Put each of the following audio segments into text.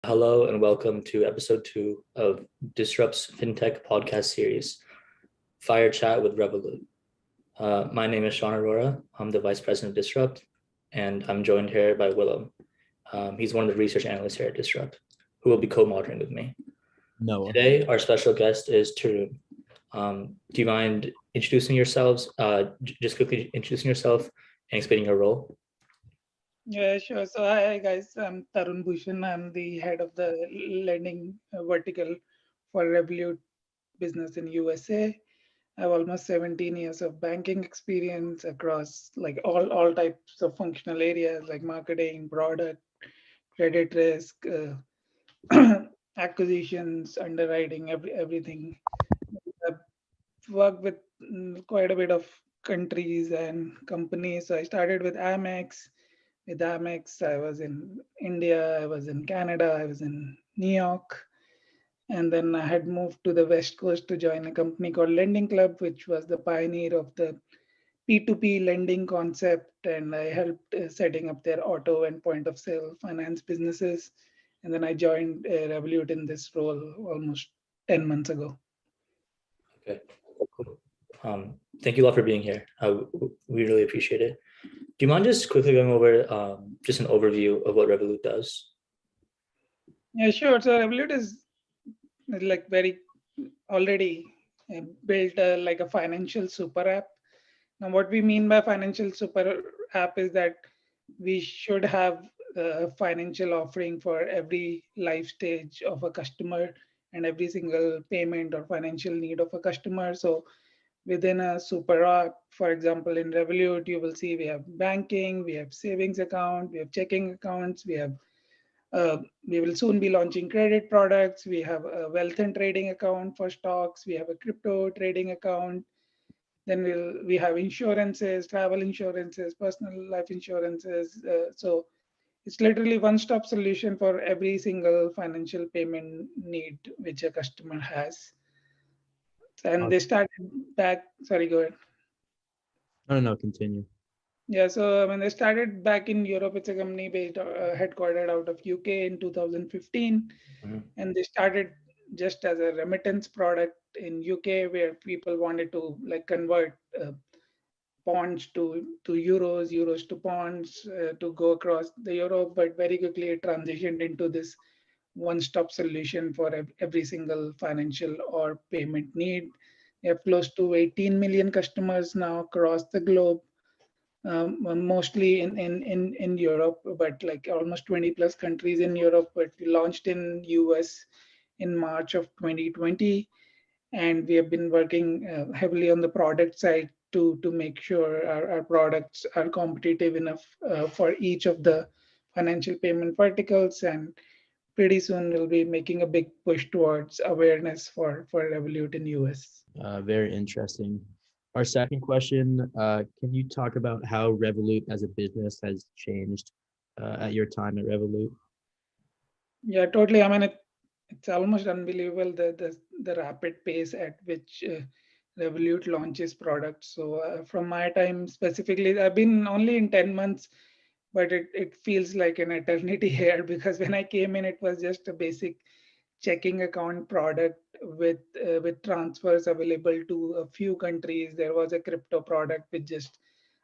Hello and welcome to episode 2 of Disrupt's FinTech podcast series, Fire Chat with Revolut. My name is Shaan Arora. I'm the Vice President of Disrupt, and I'm joined here by Willem. He's one of the research analysts here at Disrupt, who will be co-moderating with me. Noah. Today, our special guest is Tarun. Do you mind introducing yourselves? Just quickly introducing yourself and explaining your role. Yeah, sure. So hi guys, I'm Tarun Bhushan. I'm the head of the lending vertical for Revolut business in USA. I have almost 17 years of banking experience across like all types of functional areas like marketing, product, credit risk, acquisitions, underwriting, everything. I've worked with quite a bit of countries and companies. So I started with Amex. With Amex, I was in India, I was in Canada, I was in New York, and then I had moved to the West Coast to join a company called Lending Club, which was the pioneer of the P2P lending concept, and I helped setting up their auto and point of sale finance businesses. And then I joined Revolut in this role almost 10 months ago. Okay, cool. Thank you a lot for being here. We really appreciate it. Do you mind just quickly going over just an overview of what Revolut does? Yeah, sure. So Revolut is like very already built like a financial super app. Now, what we mean by financial super app is that we should have a financial offering for every life stage of a customer and every single payment or financial need of a customer. So within a super app, for example, in Revolut, you will see we have banking, we have savings account, we have checking accounts, we will soon be launching credit products. We have a wealth and trading account for stocks. We have a crypto trading account. Then we have insurances, travel insurances, personal life insurances. So it's literally one-stop solution for every single financial payment need which a customer has. And they started back. Sorry, go ahead. No, continue. Yeah, so when they started back in Europe, it's a company based headquartered out of UK in 2015, and they started just as a remittance product in UK where people wanted to like convert pounds to euros, euros to pounds to go across the Europe, but very quickly it transitioned into this one-stop solution for every single financial or payment need. We have close to 18 million customers now across the globe, mostly in Europe, but like almost 20 plus countries in Europe. But we launched in US in March of 2020, and we have been working heavily on the product side to make sure our products are competitive enough for each of the financial payment verticals. And pretty soon we'll be making a big push towards awareness for Revolut in US. Very interesting. Our second question, can you talk about how Revolut as a business has changed at your time at Revolut? Yeah, totally. I mean, it's almost unbelievable the rapid pace at which Revolut launches products. So from my time specifically, I've been only in 10 months, but it feels like an eternity here because when I came in, it was just a basic checking account product with transfers available to a few countries. There was a crypto product with just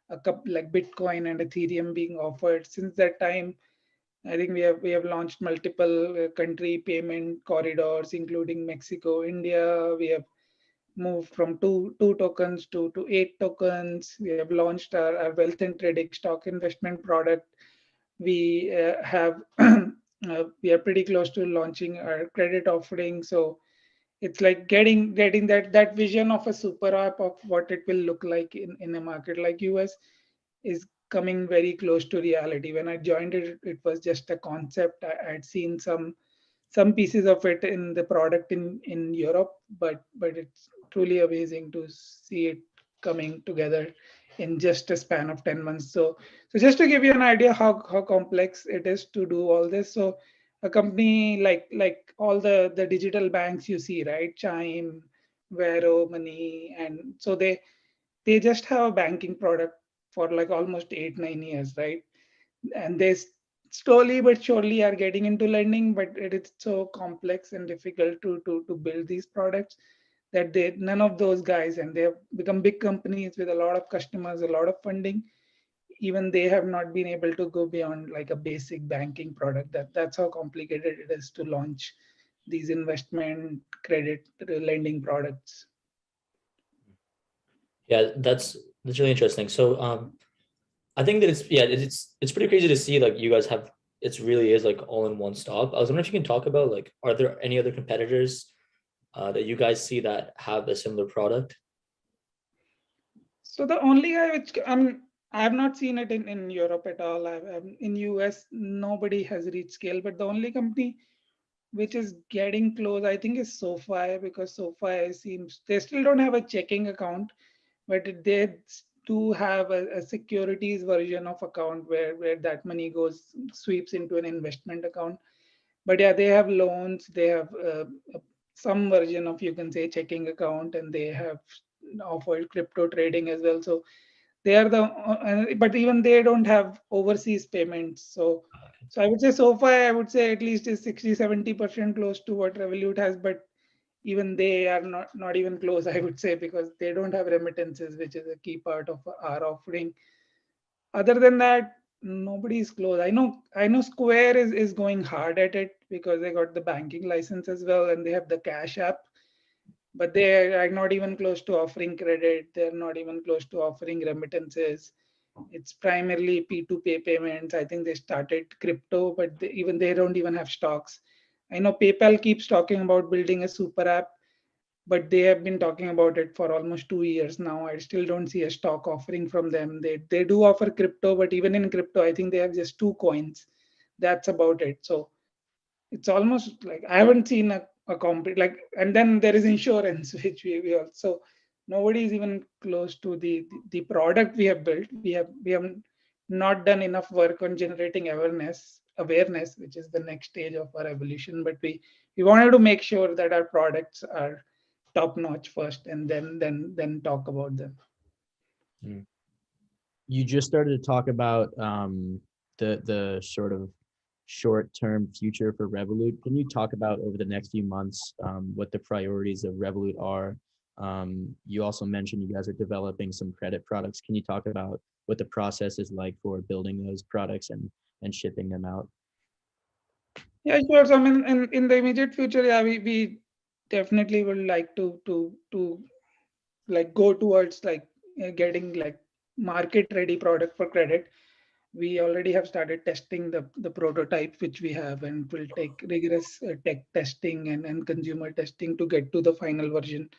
a couple like Bitcoin and Ethereum being offered. Since that time, I think we have launched multiple country payment corridors, including Mexico, India. We have moved from two tokens to 8 tokens. We have launched our wealth and trading stock investment product. We have we are pretty close to launching our credit offering. So it's like getting that vision of a super app of what it will look like in a market like US is coming very close to reality. When I joined it, it was just a concept. I had seen some pieces of it in the product in Europe, but it's truly amazing to see it coming together in just a span of 10 months. So just to give you an idea how complex it is to do all this. So a company like all the digital banks you see, right? Chime, Vero, Money, and so they just have a banking product for like almost 8 9 years, right? And they slowly but surely are getting into lending, but it is so complex and difficult to build these products that none of those guys, and they have become big companies with a lot of customers, a lot of funding. Even they have not been able to go beyond like a basic banking product. That's how complicated it is to launch these investment credit lending products. Yeah, that's really interesting. So I think that it's pretty crazy to see like you guys have it really is like all in one stop. I was wondering if you can talk about like are there any other competitors that you guys see that have a similar product? So the only guy which I have not seen it in Europe at all. In US, nobody has reached scale, but the only company which is getting close, I think, is SoFi, because SoFi seems they still don't have a checking account, but they do have a securities version of account where that money goes sweeps into an investment account. But yeah, they have loans, they have some version of, you can say, checking account, and they have offered crypto trading as well. So they are but even they don't have overseas payments. So I would say SoFi, I would say at least is 60-70% close to what Revolut has, but even they are not even close, I would say, because they don't have remittances, which is a key part of our offering. Other than that, nobody is close. I know Square is going hard at it because they got the banking license as well, and they have the Cash app, but they are not even close to offering credit. They're not even close to offering remittances. It's primarily P2P payments. I think they started crypto, but even they don't even have stocks. I know PayPal keeps talking about building a super app, but they have been talking about it for almost 2 years now. I still don't see a stock offering from them. They do offer crypto, but even in crypto, I think they have just two coins. That's about it. So it's almost like I haven't seen a complete like. And then there is insurance, which we also, nobody is even close to the product we have built. We have not done enough work on generating awareness, which is the next stage of our evolution. But we wanted to make sure that our products are top notch first, and then talk about them. You just started to talk about the sort of short-term future for Revolut. Can you talk about over the next few months what the priorities of Revolut are? You also mentioned you guys are developing some credit products. Can you talk about what the process is like for building those products and shipping them out? Yeah, sure. So I mean, in the immediate future, yeah, we definitely would like to like go towards like getting like market ready product for credit. We already have started testing the prototype which we have, and will take rigorous tech testing and consumer testing to get to the final version.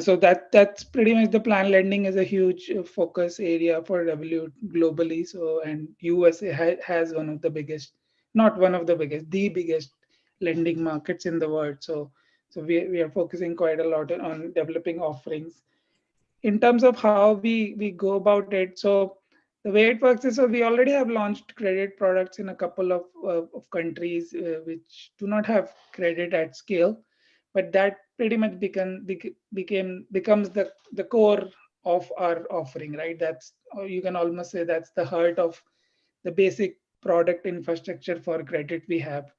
So that's pretty much the plan. Lending is a huge focus area for Revolut globally. So, and US has one of the biggest, not one of the biggest, the biggest lending markets in the world. So we are focusing quite a lot on developing offerings. In terms of how we go about it, so the way it works is, so we already have launched credit products in a couple of countries which do not have credit at scale, but that pretty much becomes the core of our offering, right? That's, or you can almost say that's the heart of the basic product infrastructure for credit we have.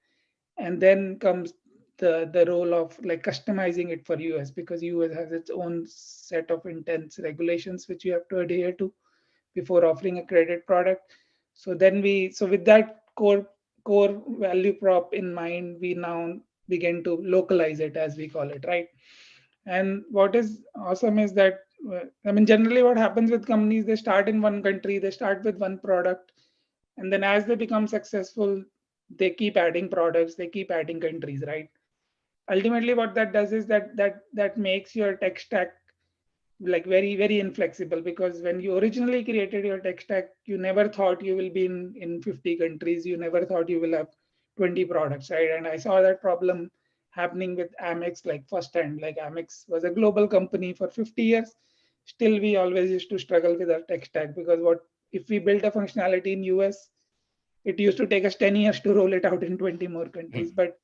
And then comes the role of like customizing it for US, because US has its own set of intense regulations which you have to adhere to before offering a credit product. So with that core value prop in mind, we now begin to localize it, as we call it, right? And what is awesome is that I mean, generally what happens with companies, they start in one country, they start with one product, and then as they become successful, they keep adding products, they keep adding countries, right? Ultimately what that does is that makes your tech stack like very inflexible, because when you originally created your tech stack, you never thought you will be in 50 countries, you never thought you will have 20 products, right? And I saw that problem happening with Amex like firsthand. Like Amex was a global company for 50 years, still we always used to struggle with our tech stack, because what if we built a functionality in US, it used to take us 10 years to roll it out in 20 more countries. But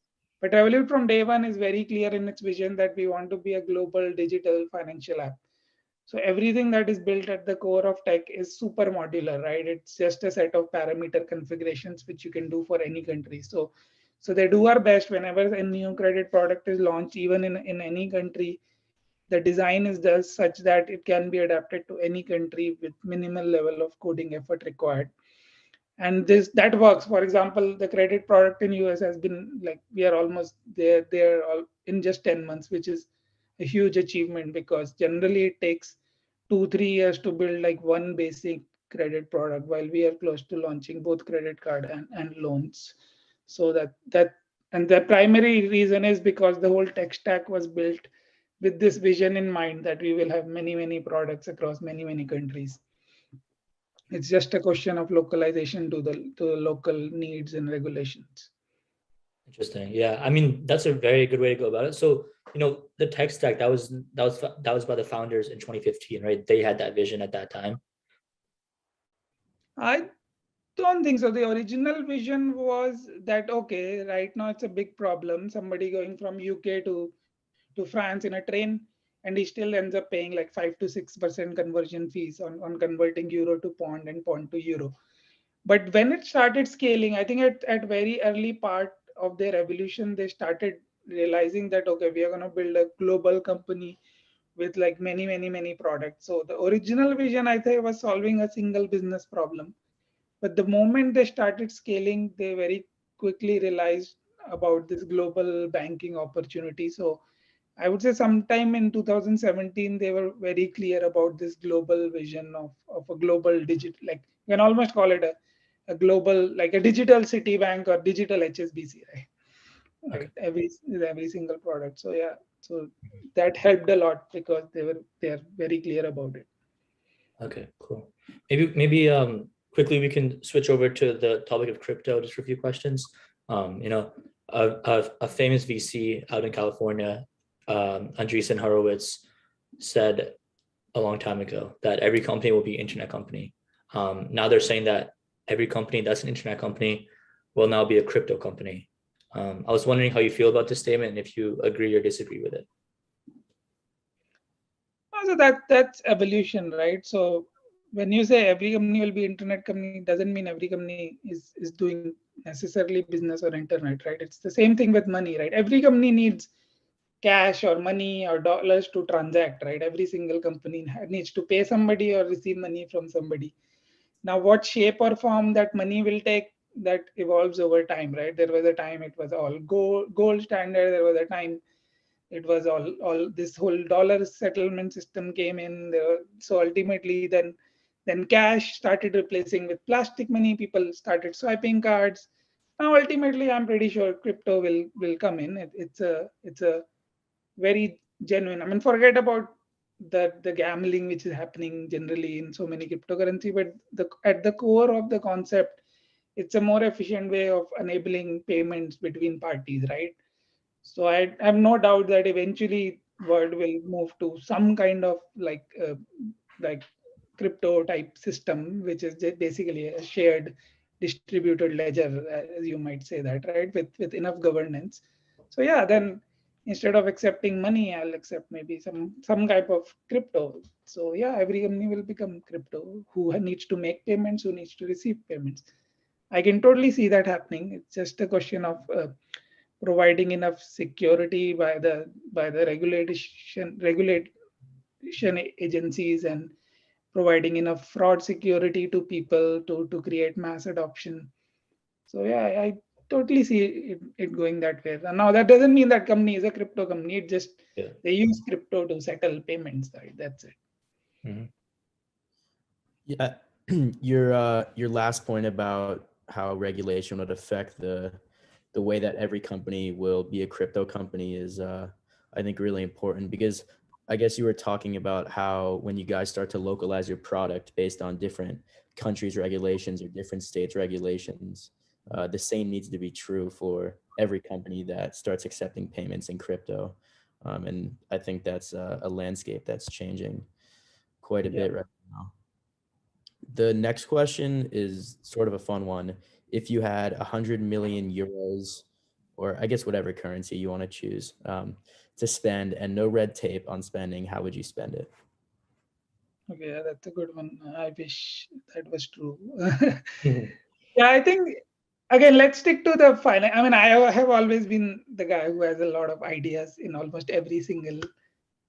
Revolut from day one is very clear in its vision that we want to be a global digital financial app. So everything that is built at the core of tech is super modular, right? It's just a set of parameter configurations which you can do for any country. So they do our best whenever a new credit product is launched, even in any country. The design is just such that it can be adapted to any country with minimal level of coding effort required. And this that works. For example, the credit product in US has been like, we are almost there all in just 10 months, which is a huge achievement, because generally it takes 2 3 years to build like one basic credit product, while we are close to launching both credit card and loans. So that and the primary reason is because the whole tech stack was built with this vision in mind, that we will have many products across many countries. It's just a question of localization to the local needs and regulations. Interesting. Yeah. I mean, that's a very good way to go about it. So, the tech stack that was by the founders in 2015, right? They had that vision at that time. I don't think so. The original vision was that, okay, right now it's a big problem. Somebody going from UK to France in a train, and he still ends up paying like 5 to 6% conversion fees on converting euro to pound and pound to euro. But when it started scaling, I think at very early part of their evolution, they started realizing that, okay, we are going to build a global company with like many products. So the original vision, I think, was solving a single business problem. But the moment they started scaling, they very quickly realized about this global banking opportunity. So I would say sometime in 2017, they were very clear about this global vision of a global digital, like you can almost call it a global, like a digital Citibank or digital HSBC, right? Okay. Right. Every single product. So yeah, so that helped a lot because they are very clear about it. Okay, cool. Maybe quickly we can switch over to the topic of crypto just for a few questions. A famous VC out in California, Andreessen Horowitz, said a long time ago that every company will be an internet company. Now they're saying that every company that's an internet company will now be a crypto company. I was wondering how you feel about this statement and if you agree or disagree with it. So that's evolution, right? So when you say every company will be internet company, doesn't mean every company is doing necessarily business or internet, right? It's the same thing with money, right? Every company needs cash or money or dollars to transact, right? Every single company needs to pay somebody or receive money from somebody. Now, what shape or form that money will take, that evolves over time, right? There was a time it was all gold standard. There was a time it was all this whole dollar settlement system came in there. So ultimately then cash started replacing with plastic money. People started swiping cards. Now ultimately I'm pretty sure crypto will come in. It's a very genuine, I mean, forget about the gambling which is happening generally in so many cryptocurrency, but at the core of the concept, it's a more efficient way of enabling payments between parties, right? So I have no doubt that eventually world will move to some kind of like crypto type system, which is basically a shared distributed ledger, as you might say that, right? With enough governance. So yeah, then instead of accepting money, I'll accept maybe some type of crypto. So yeah, every company will become crypto. Who needs to make payments? Who needs to receive payments? I can totally see that happening. It's just a question of providing enough security by the regulation agencies, and providing enough fraud security to people to create mass adoption. So yeah, I totally see it going that way. And now that doesn't mean that company is a crypto company. It just Yeah. they use crypto to settle payments, right? That's it. Mhm. Yeah, your last point about how regulation would affect the way that every company will be a crypto company is I think really important, because I guess you were talking about how when you guys start to localize your product based on different countries' regulations or different states' regulations, the same needs to be true for every company that starts accepting payments in crypto. And I think that's a landscape that's changing quite a Yeah. bit right now. The next question is sort of a fun one. If you had 100 million euros, or I guess whatever currency you want to choose, to spend and no red tape on spending, how would you spend it? Okay, yeah, that's a good one. I wish that was true. Mhm. Yeah, I think again, let's stick to the finance. I mean, I have always been the guy who has a lot of ideas in almost every single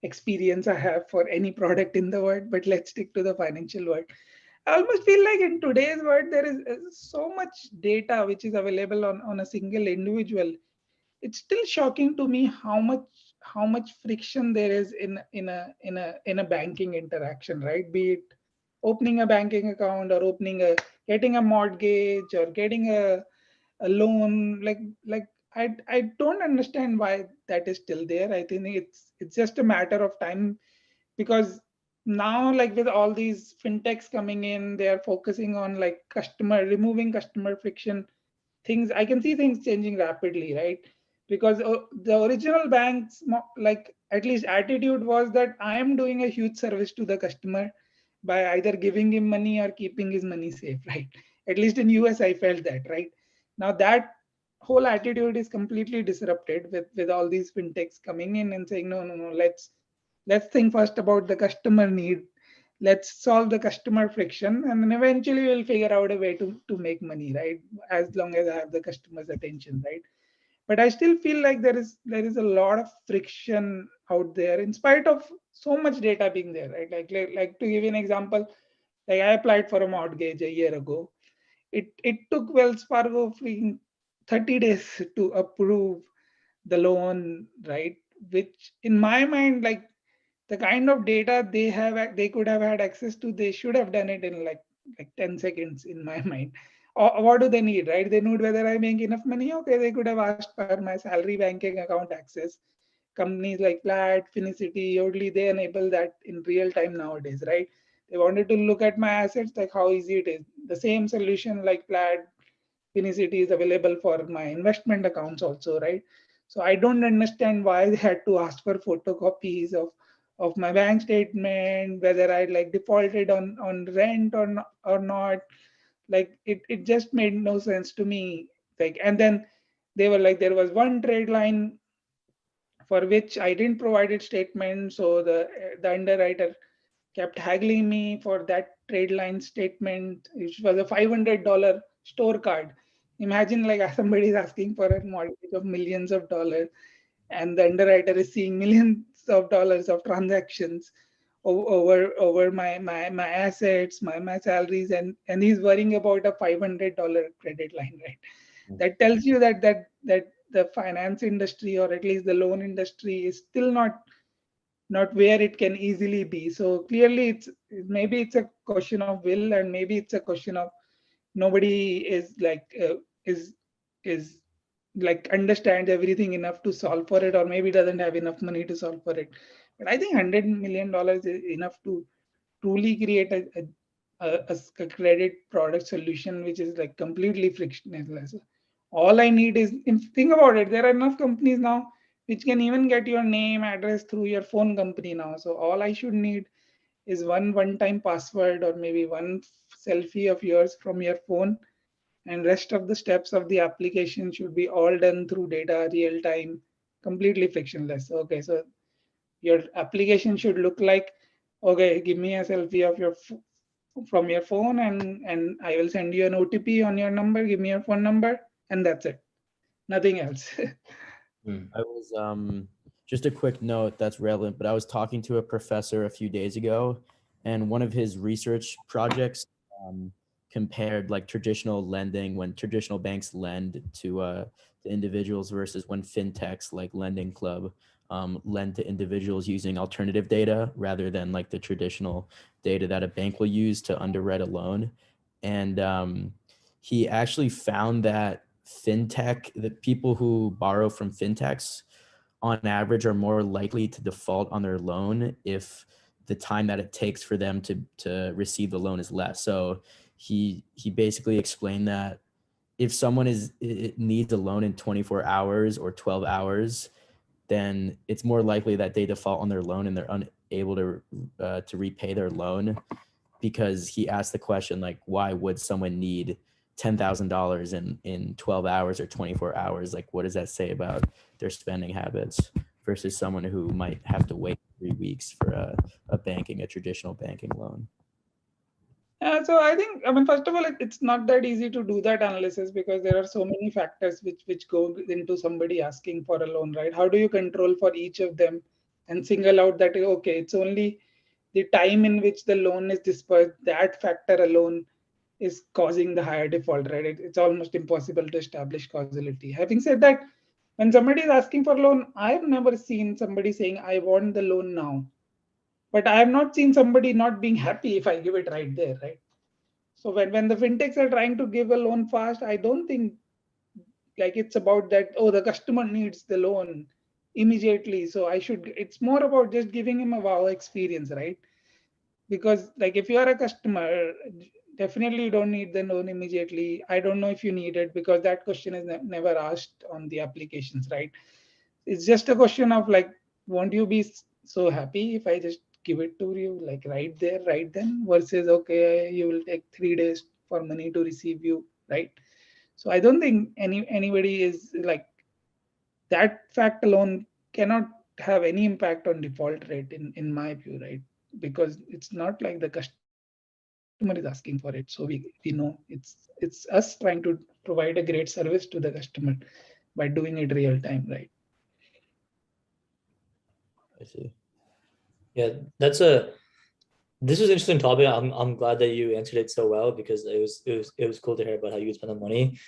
experience I have for any product in the world, but let's stick to the financial world. I almost feel like in today's world, there is so much data which is available on a single individual. It's still shocking to me how much friction there is in a banking interaction, right? Be it opening a banking account or getting a mortgage or getting a loan. I don't understand why that is still there. I think it's just a matter of time, because now, like, with all these fintechs coming in, they are focusing on like removing customer friction. Things I can see things changing rapidly, right? Because the original banks, like, at least attitude was that I am doing a huge service to the customer by either giving him money or keeping his money safe, right? At least in US I felt that, right? Now that whole attitude is completely disrupted with all these fintechs coming in and saying, no, no, no, let's think first about the customer need. Let's solve the customer friction, and then eventually we'll figure out a way to make money, right? As long as I have the customer's attention, right? But I still feel like there is a lot of friction out there in spite of so much data being there, right? Like to give you an example, like I applied for a mortgage a year ago. It took Wells Fargo freaking 30 days to approve the loan, right? Which in my mind, like, the kind of data they could have had access to, they should have done it in like 10 seconds in my mind. Or what do they need, right? They need whether I make enough money. Okay, they could have asked for my salary banking account access. Companies like Plaid, Finicity, Yodlee, they enable that in real time nowadays, right? They wanted to look at my assets, like how easy it is. The same solution like Plaid, Finicity is available for my investment accounts also, right? So I don't understand why they had to ask for photocopies of my bank statement, whether I like defaulted on rent or not. Like, it just made no sense to me. Like, and then they were like, there was one trade line for which I didn't provide it statement, so the underwriter kept haggling me for that trade line statement, which was a $500 store card. Imagine, like, somebody is asking for a mortgage of millions of dollars, and the underwriter is seeing millions of dollars of transactions over my assets, my salaries, and he's worrying about a $500 credit line, right? That tells you that the finance industry, or at least the loan industry, is still not where it can easily be. So clearly, maybe it's a question of will, and maybe it's a question of nobody is like understands everything enough to solve for it, or maybe doesn't have enough money to solve for it. But I think $100 million is enough to truly create a credit product solution which is like completely frictionless. All I need is, think about it, there are enough companies now which can even get your name, address through your phone company now. So all I should need is one-time password, or maybe one selfie of yours from your phone, and rest of the steps of the application should be all done through data, real time, completely frictionless. Okay, so your application should look like, okay, give me a selfie of from your phone, and I will send you an OTP on your number. Give me your phone number, and that's it. Nothing else. I was just a quick note that's relevant, but I was talking to a professor a few days ago, and one of his research projects um, compared like traditional lending, when traditional banks lend to individuals, versus when fintechs like Lending Club lend to individuals using alternative data rather than like the traditional data that a bank will use to underwrite a loan. And he actually found that the people who borrow from fintechs on average are more likely to default on their loan if the time that it takes for them to receive the loan is less. So he basically explained that if someone it needs a loan in 24 hours or 12 hours, then it's more likely that they default on their loan and they're unable to repay their loan, because he asked the question, like, why would someone need $10,000 in 12 hours or 24 hours? Like, what does that say about their spending habits versus someone who might have to wait 3 weeks for a traditional banking loan? So I think, first of all, it's not that easy to do that analysis because there are so many factors which go into somebody asking for a loan, right? How do you control for each of them and single out that, okay, it's only the time in which the loan is dispersed, that factor alone is causing the higher default, right? It's almost impossible to establish causality. Having said that, when somebody is asking for a loan, I've never seen somebody saying, I want the loan now. But I have not seen somebody not being happy if I give it right there, right? So when the fintechs are trying to give a loan fast, I don't think like it's about that, oh, the customer needs the loan immediately. So it's more about just giving him a wow experience, right? Because like if you are a customer, definitely you don't need the loan immediately. I don't know if you need it because that question is never asked on the applications, right? It's just a question of like, won't you be so happy if I just give it to you like right there, right then, versus okay, you will take 3 days for money to receive you, right? So I don't think anybody is like that fact alone cannot have any impact on default rate in my view, right? Because it's not like the customer is asking for it. So we know it's us trying to provide a great service to the customer by doing it real time, right? I see. Yeah, this is an interesting topic. I'm glad that you answered it so well because it was cool to hear about how you spend the money,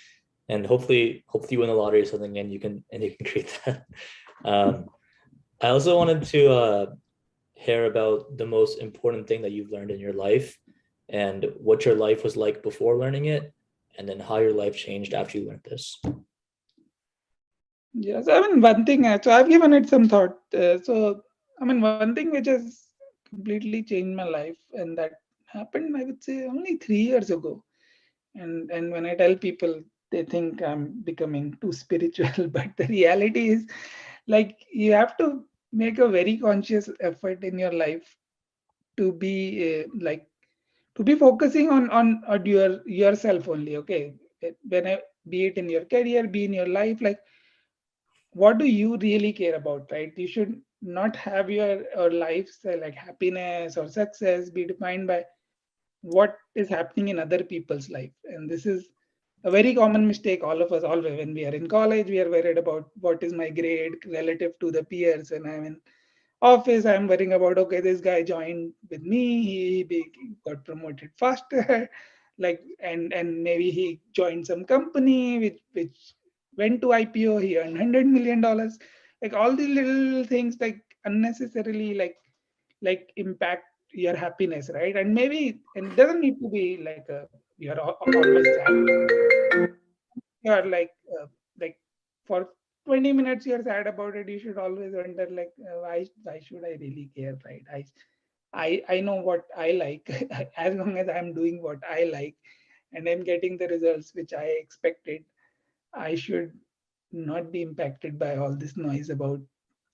and hopefully you win the lottery or something and you can create that. I also wanted to hear about the most important thing that you've learned in your life and what your life was like before learning it, and then how your life changed after you learned this. Yes, one thing. So I've given it some thought. One thing which has completely changed my life, and that happened, I would say, only 3 years ago. And when I tell people, they think I'm becoming too spiritual, but the reality is, like, you have to make a very conscious effort in your life to be to be focusing on yourself only. Okay, be it in your career, be in your life, like what do you really care about, right? You should not have your life like happiness or success be defined by what is happening in other people's life. And this is a very common mistake all of us always. When we are in college, we are worried about what is my grade relative to the peers. When I'm in office, I'm worrying about, okay, this guy joined with me, got promoted faster, like, and maybe he joined some company which went to IPO, he earned $100 million. Like all these little things, like unnecessarily, like impact your happiness, right? And maybe, and it doesn't need to be like you're always sad. You're like for 20 minutes you're sad about it. You should always wonder like why should I really care, right? I know what I like. As long as I'm doing what I like and I'm getting the results which I expected, I should not be impacted by all this noise about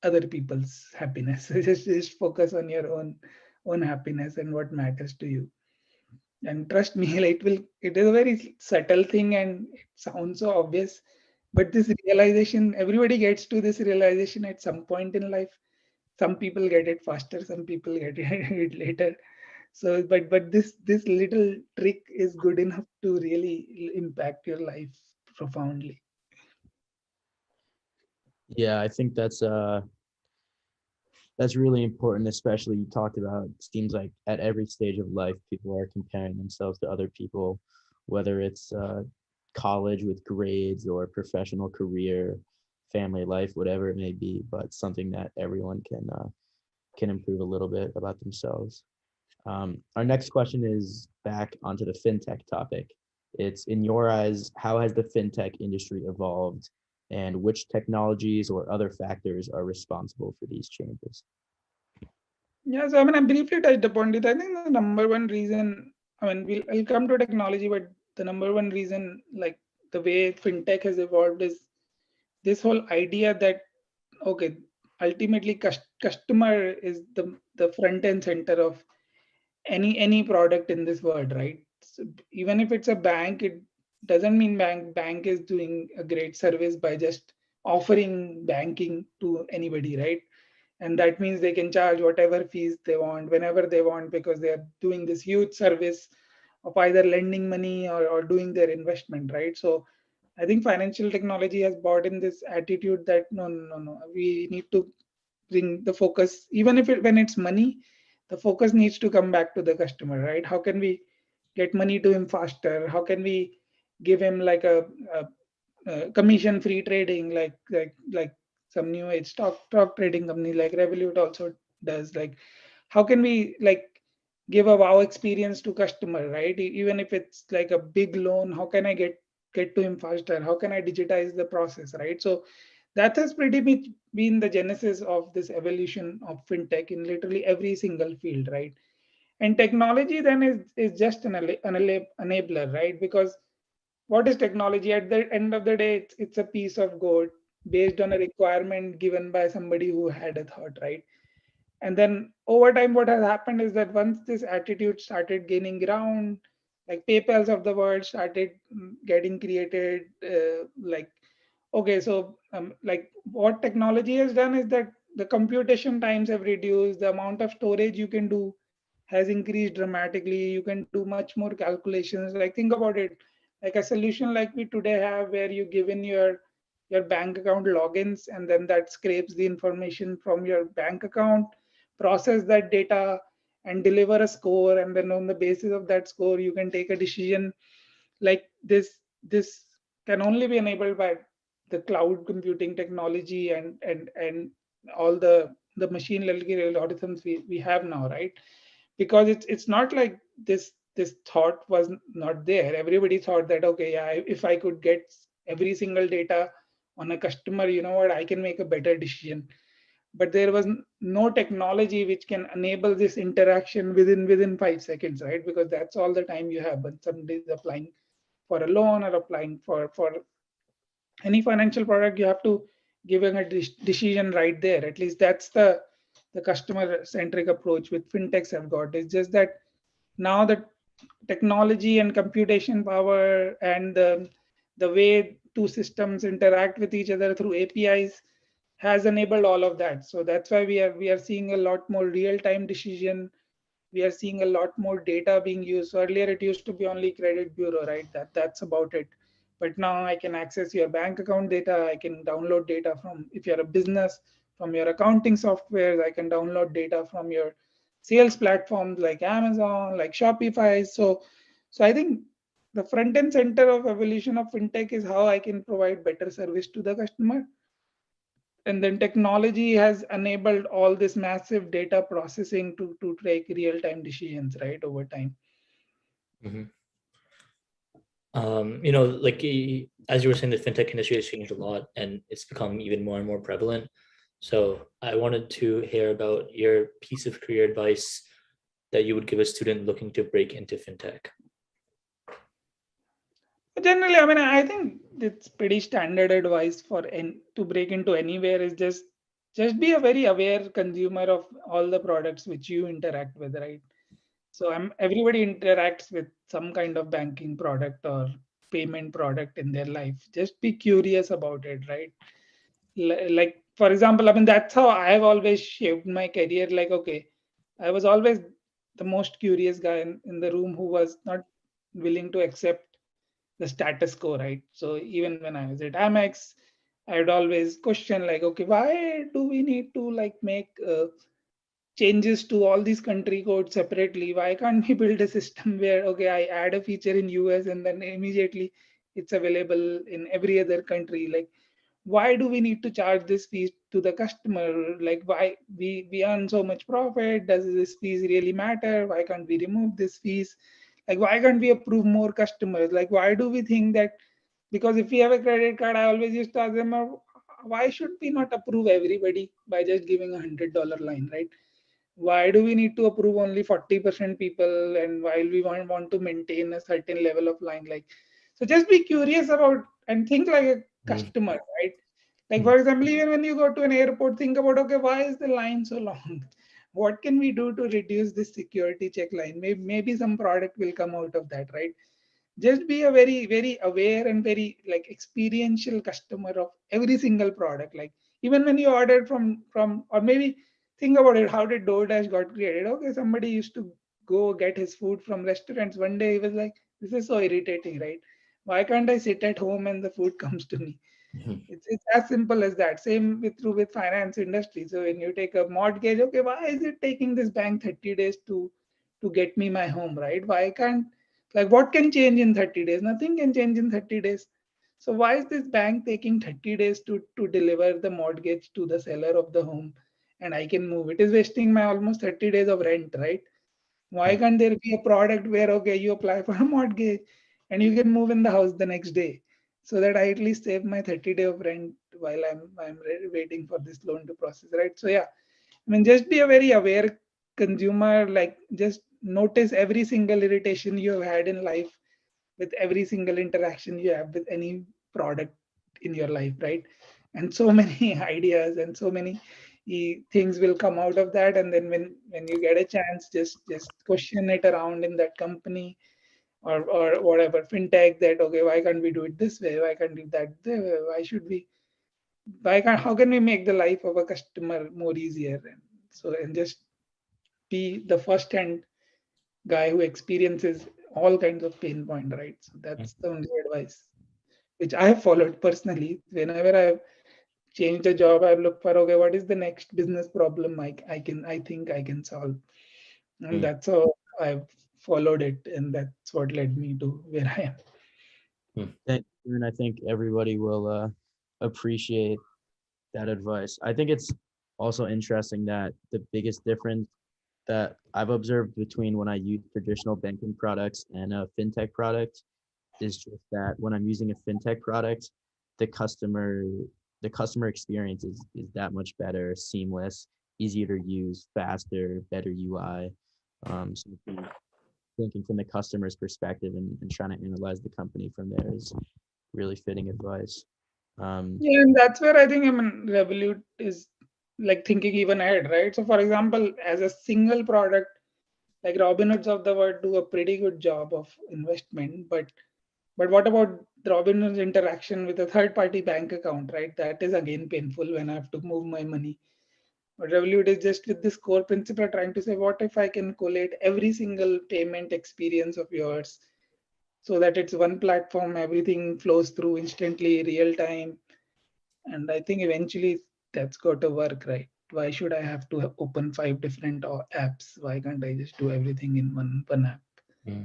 other people's happiness. Just focus on your own happiness and what matters to you. And trust me, it is a very subtle thing and it sounds so obvious, but this realization, everybody gets to this realization at some point in life. Some people get it faster, some people get it later. So but this little trick is good enough to really impact your life profoundly. Yeah, I think that's really important, especially you talked about, it seems like at every stage of life, people are comparing themselves to other people, whether it's college with grades or professional career, family life, whatever it may be, but something that everyone can improve a little bit about themselves. Our next question is back onto the fintech topic. It's, in your eyes, how has the fintech industry evolved and which technologies or other factors are responsible for these changes? Yeah, so I briefly touched upon it. I think the number one reason, I'll come to technology, but the number one reason, like the way fintech has evolved, is this whole idea that okay, ultimately customer is the front and center of any product in this world, right? So even if it's a bank, it doesn't mean bank is doing a great service by just offering banking to anybody, right? And that means they can charge whatever fees they want whenever they want, because they're doing this huge service of either lending money or doing their investment, right? So I think financial technology has brought in this attitude that no, we need to bring the focus, even if when it's money, the focus needs to come back to the customer, right? How can we get money to him faster? How can we give him like a commission free trading, like some new age stock trading company like Revolut also does? Like, how can we like give a wow experience to customer, right? Even if it's like a big loan, how can I get to him faster? How can I digitize the process, right? So that has pretty much been the genesis of this evolution of fintech in literally every single field, right? And technology then is just an enabler, right? Because what is technology? At the end of the day, it's a piece of code based on a requirement given by somebody who had a thought, right? And then over time, what has happened is that once this attitude started gaining ground, like PayPal's of the world started getting created, like, okay, so like what technology has done is that the computation times have reduced, the amount of storage you can do has increased dramatically. You can do much more calculations. Like, think about it, like a solution like we today have, where you give in your bank account logins, and then that scrapes the information from your bank account, process that data, and deliver a score. And then on the basis of that score, you can take a decision. Like this can only be enabled by the cloud computing technology and all the machine learning algorithms we have now, right? Because it's not like this thought was not there. Everybody thought that, okay, yeah, if I could get every single data on a customer, you know what, I can make a better decision. But there was no technology which can enable this interaction within 5 seconds, right? Because that's all the time you have when somebody is applying for a loan or applying for any financial product. You have to give them a decision right there. At least that's the customer centric approach with fintechs have got. It's just that now the technology and computation power and the way two systems interact with each other through APIs has enabled all of that. So that's why we are seeing a lot more real time decision. We are seeing a lot more data being used. So earlier it used to be only credit bureau, right? That's about it. But now I can access your bank account data. I can download data from, if you're a business, from your accounting software. I can download data from your sales platforms like Amazon, like Shopify. So I think the front end center of evolution of fintech is how I can provide better service to the customer. And then technology has enabled all this massive data processing to take real time decisions, right, over time. Mhm. Like as you were saying, the fintech industry has changed a lot and it's become even more and more prevalent. So I wanted to hear about your piece of career advice that you would give a student looking to break into fintech. Generally, I mean, I think it's pretty standard advice for to break into anywhere is just be a very aware consumer of all the products which you interact with, right? So everybody interacts with some kind of banking product or payment product in their life. Just be curious about it, right? Like, for example, I mean, that's how I've always shaped my career. Like, okay, I was always the most curious guy in the room who was not willing to accept the status quo, right? So even when I was at Amex, I would always question like, okay, why do we need to like make changes to all these country codes separately? Why can't we build a system where, okay, I add a feature in US and then immediately it's available in every other country? Like, why do we need to charge this fee to the customer? Like, why we earn so much profit? Does this fees really matter? Why can't we remove this fees? Like, why can't we approve more customers? Like, why do we think that because if we have a credit card, I always used to ask them, why should we not approve everybody by just giving $100 line, right? Why do we need to approve only 40% people, and while we want to maintain a certain level of line? Like, so just be curious about and think like a Mm. customer, right? Like, Mm. for example, even when you go to an airport, think about, okay, why is the line so long? What can we do to reduce this security check line? Maybe some product will come out of that, right? just be a very, very aware and very like experiential customer of every single product. Like even when you ordered from or maybe think about it, how did DoorDash got created? Okay, somebody used to go get his food from restaurants. One day he was like, this is so irritating, right? Why can't I sit at home and the food comes to me? It's as simple as that. Same with true with finance industry. So when you take a mortgage, okay, why is it taking this bank 30 days to get me my home, right? Why can't, like, what can change in 30 days? Nothing can change in 30 days. So why is this bank taking 30 days to deliver the mortgage to the seller of the home, and I can move? It is wasting my almost 30 days of rent, right? Why can't there be a product where, okay, you apply for a mortgage and you can move in the house the next day, so that I at least save my 30 day of rent while waiting for this loan to process, right? So yeah, I mean, just be a very aware consumer. Like, just notice every single irritation you have had in life with every single interaction you have with any product in your life, right? And so many ideas and so many things will come out of that. And then when you get a chance, just question it around in that company, or whatever fintech, that okay, why can't we do it this way? Why can't we do that this way? Why should we? Why can't? How can we make the life of a customer more easier? And so, and just be the first hand guy who experiences all kinds of pain point, right? So that's the only advice which I have followed personally. Whenever I've changed a job, I've looked for, okay, what is the next business problem I think I can solve, and that's how I've followed it, and that's what led me to where I am. And I think everybody will appreciate that advice. I think it's also interesting that the biggest difference that I've observed between when I use traditional banking products and a fintech product is just that when I'm using a fintech product, the customer the customer experience is that much better, seamless, easier to use, faster, better UI. So thinking from the customer's perspective and trying to analyze the company from there is really fitting advice. Yeah, and that's where I think, I mean, Revolut is like thinking even ahead, right? So, for example, as a single product, like Robinhoods of the world do a pretty good job of investment, but what about the Robinhood's interaction with a third-party bank account, right? That is again painful when I have to move my money. But Revolut is just with this core principle trying to say, what if I can collate every single payment experience of yours so that it's one platform, everything flows through instantly, real time. And I think eventually that's got to work, right? Why should I have to open 5 different apps? Why can't I just do everything in one app? It's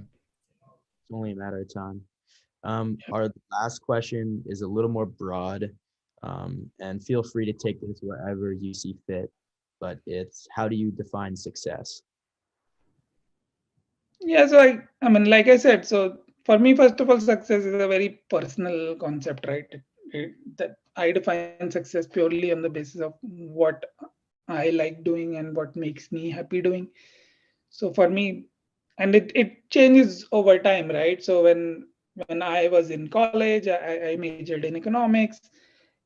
only a matter of time. Our last question is a little more broad, and feel free to take this wherever you see fit, but it's how do you define success? Yeah, so I mean, like I said, so for me, first of all, success is a very personal concept, right? That I define success purely on the basis of what I like doing and what makes me happy doing. So for me, and it changes over time, right? So when I was in college, I majored in economics.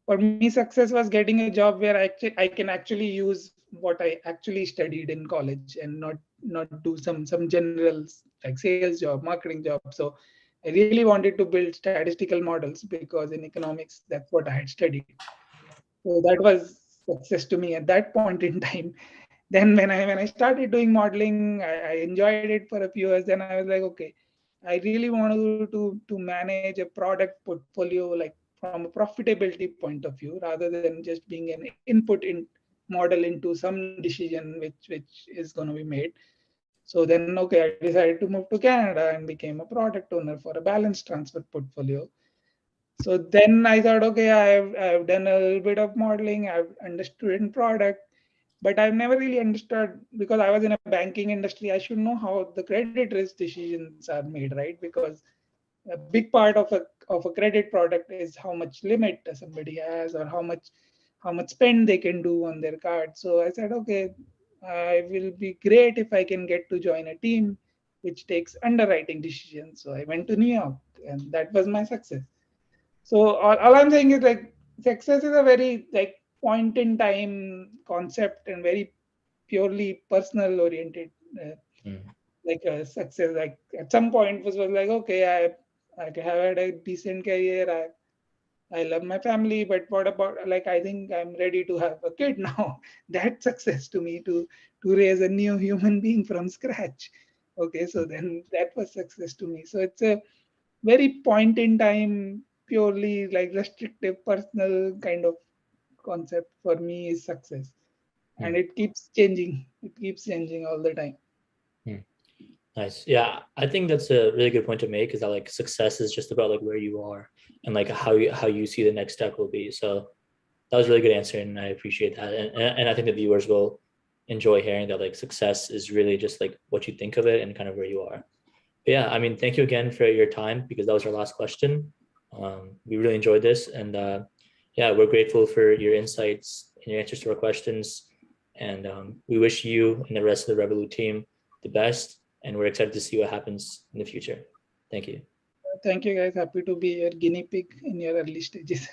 For me, success was getting a job where I can actually use what I actually studied in college, and not do some general like sales job, marketing job. So I really wanted to build statistical models because in economics that's what I had studied. So that was success to me at that point in time. Then when I started doing modeling, I enjoyed it for a few years. Then I was like, okay, I really want to manage a product portfolio, like from a profitability point of view, rather than just being an input in model into some decision which is going to be made. So then, okay, I decided to move to Canada and became a product owner for a balance transfer portfolio. So then I thought, okay, I've done a little bit of modeling, I've understood in product, but I've never really understood, because I was in a banking industry. I should know how the credit risk decisions are made, right? Because a big part of a credit product is how much limit somebody has, or how much spend they can do on their card. So I said, okay, I will be great if I can get to join a team which takes underwriting decisions. So I went to New York, and that was my success. So all I'm saying is, like, success is a very like point in time concept and very purely personal oriented. Uh, like a success, like at some point was like, okay, I have had a decent career. I love my family, but what about, like, I think I'm ready to have a kid now. That's success to me, to raise a new human being from scratch. Okay, so then that was success to me. So it's a very point in time, purely like restrictive, personal kind of concept for me is success, and Hmm. it keeps changing. It keeps changing all the time. Hmm. Nice. Yeah, I think that's a really good point to make, is that like success is just about like where you are and like how you see the next step will be. So that was a really good answer, and I appreciate that. And I think the viewers will enjoy hearing that like success is really just like what you think of it and kind of where you are. But yeah, I mean, thank you again for your time, because that was our last question. We really enjoyed this, and yeah, we're grateful for your insights and your answers to our questions. And we wish you and the rest of the Revolut team the best, and we're excited to see what happens in the future. Thank you. Thank you, guys. Happy to be your guinea pig in your early stages.